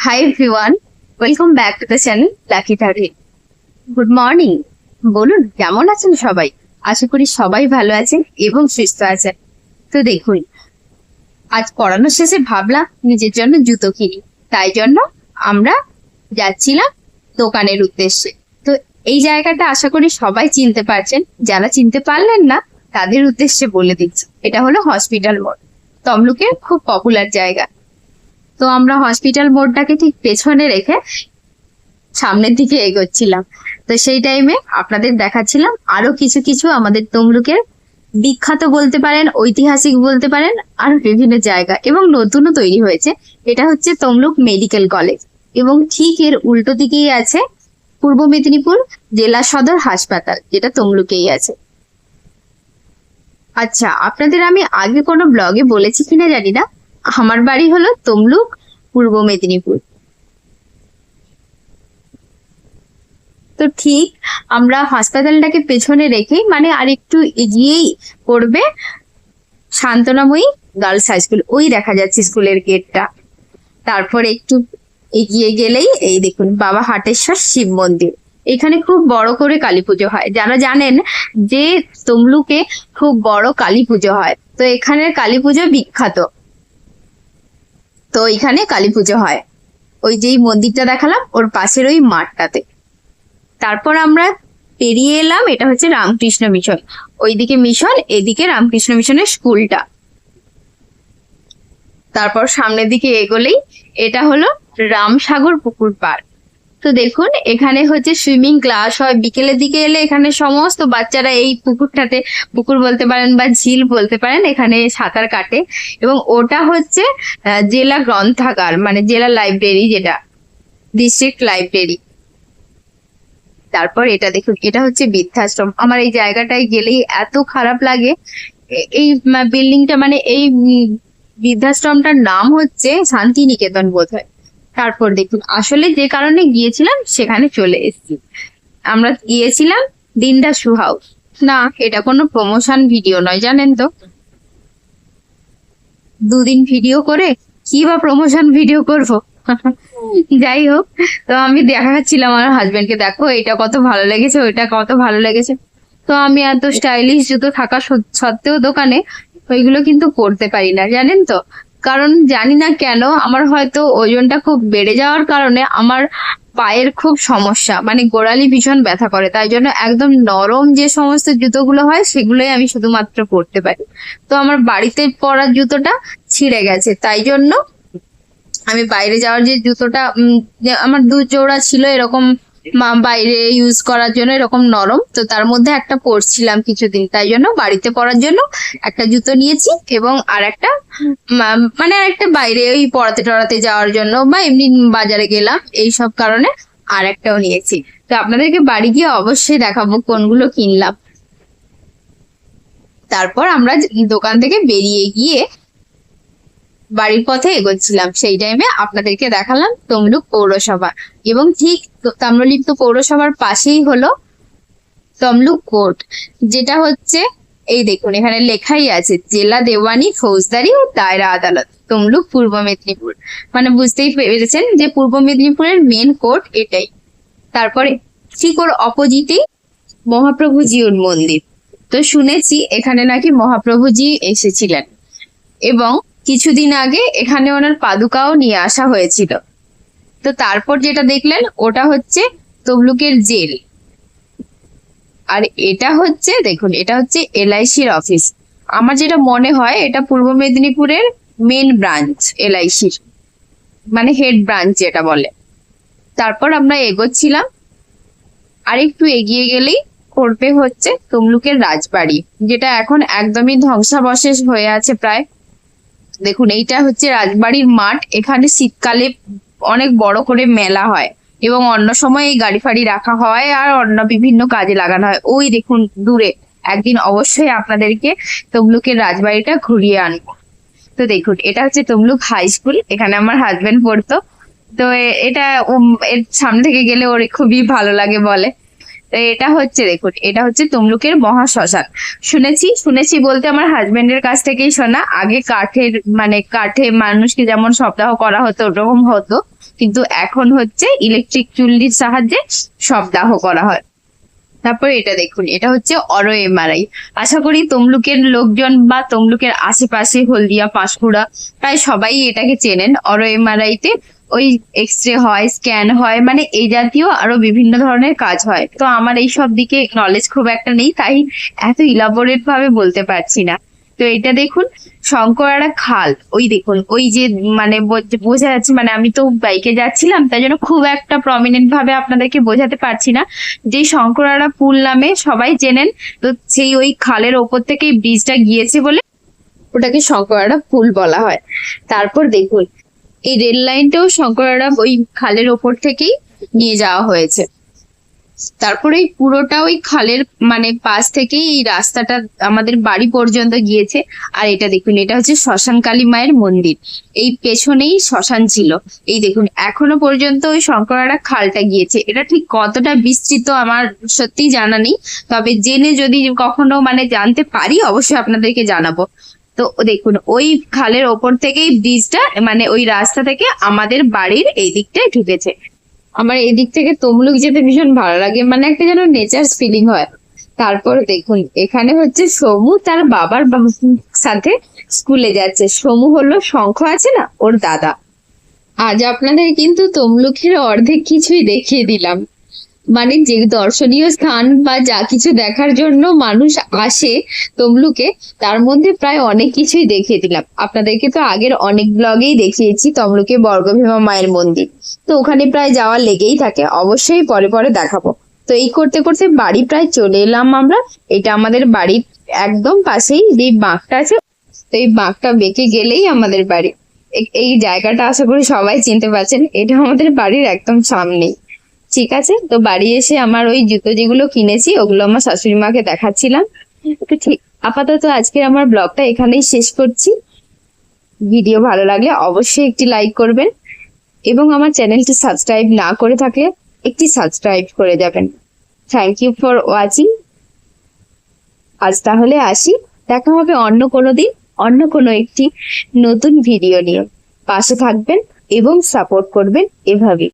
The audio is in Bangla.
Hi everyone, welcome back to the channel Lucky 30. Good morning. বলুন কেমন আছেন সবাই? আশা করি সবাই ভালো আছেন এবং সুস্থ আছেন। তো দেখুন, আজ পড়ানো শেষে ভাবলাম নিজের জন্য জুতো কিনি, তাই জন্য আমরা যাচ্ছিলাম দোকানের উদ্দেশ্যে। তো এই জায়গাটা আশা করি সবাই চিনতে পারছেন, যারা চিনতে পারলেন না তাদের উদ্দেশ্যে বলে দিচ্ছি। এটা হলো হসপিটাল মোড়, তমলুকের খুব পপুলার জায়গা। তো আমরা হসপিটাল মোড়টাকে ঠিক পেছনে রেখে সামনের দিকে এগোচ্ছিলাম। তো সেই টাইমে আপনাদের দেখাচ্ছিলাম আরো কিছু কিছু আমাদের তমলুকের বিখ্যাত বলতে পারেন, ঐতিহাসিক বলতে পারেন, আর বিভিন্ন জায়গা, এবং নতুনও তৈরি হয়েছে। এটা হচ্ছে তমলুক মেডিকেল কলেজ, এবং ঠিক এর উল্টো দিকেই আছে পূর্ব মেদিনীপুর জেলা সদর হাসপাতাল, যেটা তমলুকেই আছে। আচ্ছা, আপনাদের আমি আগে কোনো ব্লগে বলেছি কিনা জানি না, আমার বাড়ি হলো তমলুক, পূর্ব মেদিনীপুর। তো ঠিক আমরা হাসপাতালটাকে পেছনে রেখেই, মানে আরেকটু এগিয়েই পড়বে শান্তনাময়ী গার্লস হাই স্কুল, ওই দেখা যাচ্ছে স্কুলের গেটটা। তারপর একটু এগিয়ে গেলেই এই দেখুন বাবা হাটেশ্বর শিব মন্দির। এখানে খুব বড় করে কালী পুজো হয়। যারা জানেন যে তমলুকে খুব বড় কালী পুজো হয়, তো এখানের কালী পুজো বিখ্যাত। তো এখানে কালী পুজো হয় ওই যেই মন্দিরটা দেখালাম ওর পাশের ওই মাঠটাতে। তারপর আমরা পেরিয়ে এলাম, এটা হচ্ছে রামকৃষ্ণ মিশন। ওইদিকে মিশন, এদিকে রামকৃষ্ণ মিশনের স্কুলটা। তারপর সামনের দিকে এগোলেই এটা হলো রামসাগর পুকুর পাড়। তো দেখুন, এখানে হচ্ছে সুইমিং ক্লাস হয় বিকেলের দিকে এলে। এখানে সমস্ত বাচ্চারা এই পুকুরটাতে, পুকুর বলতে পারেন বা ঝিল বলতে পারেন, এখানে সাঁতার কাটে। এবং ওটা হচ্ছে জেলা গ্রন্থাগার, মানে জেলা লাইব্রেরি, যেটা ডিস্ট্রিক্ট লাইব্রেরি। তারপর এটা দেখুন, এটা হচ্ছে বৃদ্ধাশ্রম। আমার এই জায়গাটায় গেলেই এত খারাপ লাগে। এই বিল্ডিংটা, মানে এই বৃদ্ধাশ্রমটার নাম হচ্ছে শান্তিনিকেতন বোধহয়। তারপর দেখুন, আসলে যে কারণে গিয়েছিলাম সেখানে চলে এসেছি। আমরা গিয়েছিলাম দিনদা শু হাউস। না, এটা কোনো প্রমোশন ভিডিও নয়, জানেন তো। দুদিন ভিডিও করে কি বা প্রমোশন ভিডিও করব। যাই হোক, তো আমি দেখাচ্ছিলাম আমার হাজবেন্ডকে, দেখো এটা কত ভালো লেগেছে, ওইটা কত ভালো লেগেছে। তো আমি এত স্টাইলিশ জুতো থাকা সত্ত্বেও দোকানে ওইগুলো কিন্তু পরতে পারি না, জানেন তো। কারণ জানি না কেন, আমার হয়তো ওজনটা খুব বেড়ে যাওয়ার কারণে আমার পায়ের খুব সমস্যা, মানে গোড়ালি ভীষণ ব্যথা করে। তাই জন্য একদম নরম যে সমস্ত জুতোগুলো হয় সেগুলোই আমি শুধুমাত্র পরতে পারি। তো আমার বাড়িতে পরার জুতোটা ছিঁড়ে গেছে, তাই জন্য আমি বাইরে যাওয়ার যে জুতোটা আমার দু জোড়া ছিল এরকম বাইরে ইউজ করার জন্য, এরকম নরম, তো তার মধ্যে একটা পরছিলাম কিছুদিন, তাই জন্য বাড়িতে পরার জন্য একটা জুতো নিয়েছি, এবং আর একটা মানে আরেকটা বাইরে ওই পড়াতে টড়াতে যাওয়ার জন্য বা এমনি বাজারে গেলাম এই সব কারণে আর একটাও নিয়েছি। তো আপনাদেরকে বাড়ি গিয়ে অবশ্যই দেখাবো কোনগুলো কিনলাম। তারপর আমরা দোকান থেকে বেরিয়ে গিয়ে বাড়ির পথে এগোচ্ছিলাম। সেই টাইমে আপনাদেরকে দেখালাম তমলুক পৌরসভা, এবং ঠিক তাম্রলিপ্ত পৌরসভার পাশেই হলো তমলুক কোর্ট, যেটা হচ্ছে এই দেখুন এখানে লেখাই আছে জেলা দেওয়ানি ফৌজদারি ও দায়রা আদালত তমলুক, পূর্ব মেদিনীপুর। মানে বুঝতেই পেরেছেন যে পূর্ব মেদিনীপুরের মেন কোর্ট এটাই। তারপরে ঠিক ওর অপোজিটেই মহাপ্রভুজিউর মন্দির। তো শুনেছি এখানে নাকি মহাপ্রভুজি এসেছিলেন, এবং কিছুদিন আগে এখানে ওনার পাদুকাও নিয়ে আসা হয়েছিল। তো তারপর যেটা দেখলেন ওটা হচ্ছে তমলুকের জেল। আর এটা হচ্ছে দেখুন, এটা হচ্ছে এলআইসির অফিস। আমার যেটা মনে হয় এটা পূর্ব মেদিনীপুরের মেন ব্রাঞ্চ, এলআইসির মানে হেড ব্রাঞ্চ যেটা বলে। তারপর আমরা এগোচ্ছিলাম, আর একটু এগিয়ে গেলেই পড়বে হচ্ছে তমলুকের রাজবাড়ি, যেটা এখন একদমই ধ্বংসাবশেষ হয়ে আছে প্রায়। দেখুন, এইটা হচ্ছে রাজবাড়ির মাঠ। এখানে শীতকালে অনেক বড় করে মেলা হয়, এবং অন্য সময় এই গাড়ি ফাড়ি রাখা হয় আর অন্য বিভিন্ন কাজে লাগানো হয়। ওই দেখুন দূরে, একদিন অবশ্যই আপনাদেরকে তমলুকের রাজবাড়িটা ঘুরিয়ে আনবো। তো দেখুন, এটা হচ্ছে তমলুক হাই স্কুল, এখানে আমার হাজবেন্ড পড়তো। তো এটা এর সামনে থেকে গেলে ওর খুবই ভালো লাগে বলে। তো এটা হচ্ছে, দেখুন, এটা হচ্ছে তমলুকের মহাশ্মশান। শুনেছি বলতে আমার হাজবেন্ডের কাছ থেকেই শোনা। আগে কাঠে মানুষকে যেমন শবদাহ করা হতো ওরকম হতো, কিন্তু এখন হচ্ছে ইলেকট্রিক চুল্লির সাহায্যে শবদাহ করা হয়। তারপরে এটা দেখুন, এটা হচ্ছে অরো এমআরআই। আশা করি তমলুকের লোকজন বা তমলুকের আশেপাশে হলদিয়া, পাঁশকুড়া প্রায় সবাই এটাকে চেনেন। অরো এমআরআই তে ওই এক্স রে হয়, স্ক্যান হয়, মানে এই জাতীয় আরো বিভিন্ন ধরনের কাজ হয়। তো আমার এই সব দিকে নলেজ খুব একটা নেই, তাই এত ইলাবোরেট ভাবে বলতে পারছি না। তো এটা দেখুন, শঙ্করারা খাল, ওই দেখুন, ওই যে মানে বোঝা যাচ্ছে, মানে আমি তো বাইকে যাচ্ছিলাম তাই জন্য খুব একটা প্রমিনেন্ট ভাবে আপনাদেরকে বোঝাতে পারছি না। যে শঙ্করারা পুল নামে সবাই চেনেন, তো সেই ওই খালের ওপর থেকে ব্রিজটা গিয়েছে বলে ওটাকে শঙ্করারা পুল বলা হয়। তারপর দেখুন, এই রেল লাইনটাও শঙ্করারা ওই খালের ওপর থেকেই নিয়ে যাওয়া হয়েছে। তারপরে এই পুরোটা ওই খালের মানে পাশ থেকেই এই রাস্তাটা আমাদের বাড়ি পর্যন্ত গিয়েছে। আর এটা দেখুন, এটা হচ্ছে শ্মশান কালী মায়ের মন্দির। এই পেছনেই শ্মশান ছিল। এই দেখুন, এখনো পর্যন্ত ওই শঙ্করারা খালটা গিয়েছে। এটা ঠিক কতটা বিস্তৃত আমার সত্যি জানা নেই, তবে জেনে যদি কখনো মানে জানতে পারি অবশ্যই আপনাদেরকে জানাবো। তো দেখুন, ওই খালের ওপর থেকেই ব্রিজটা মানে ওই রাস্তা থেকে আমাদের বাড়ির এই দিকটায় ঢুকেছে। আমার এদিক থেকে তমলুক যেতে ভীষণ ভালো লাগে, মানে একটা যেন নেচার ফিলিং হয়। তারপর দেখুন, এখানে হচ্ছে সমু তার বাবার সাথে স্কুলে যাচ্ছে। সমু হলো শঙ্খ আছে না, ওর দাদা। আজ আপনাদের কিন্তু তমলুকের অর্ধেক কিছুই দেখিয়ে দিলাম। মানে যে দর্শনীয় স্থান বা যা কিছু দেখার জন্য মানুষ আসে তমলুকে, তার মধ্যে প্রায় অনেক কিছুই দেখিয়ে দিলাম আপনাদেরকে। তো আগের অনেক ব্লগেই দেখিয়েছি তমলুকে বর্গভীমা মায়ের মন্দির, তো ওখানে প্রায় যাওয়া লেগেই থাকে, অবশ্যই পরে পরে দেখাবো। তো এই করতে করতে বাড়ি প্রায় চলে এলাম আমরা। এটা আমাদের বাড়ির একদম পাশেই যে বাঁকটা আছে, তো এই বাঁকটা বেঁকে গেলেই আমাদের বাড়ি। এই জায়গাটা আশা করি সবাই চিনতে পারছেন, এটা আমাদের বাড়ির একদম সামনেই। ঠিক আছে, তো বাড়ি এসে আমার ওই জুতো যেগুলো কিনেছি ওগুলো আমার শাশুড়ি মাকে দেখাচ্ছিলাম। তো ঠিক আপাতত আজকের আমার ব্লগটা এখানেই শেষ করছি। ভিডিও ভালো লাগলে অবশ্যই একটি লাইক করবেন এবং আমার চ্যানেলটি সাবস্ক্রাইব না করে থাকলে একটি সাবস্ক্রাইব করে যাবেন। Thank you for watching. আজ তাহলে আসি, দেখা হবে অন্য কোনো দিন অন্য কোনো একটি নতুন ভিডিও নিয়ে। পাশে থাকবেন এবং সাপোর্ট করবেন এভাবেই।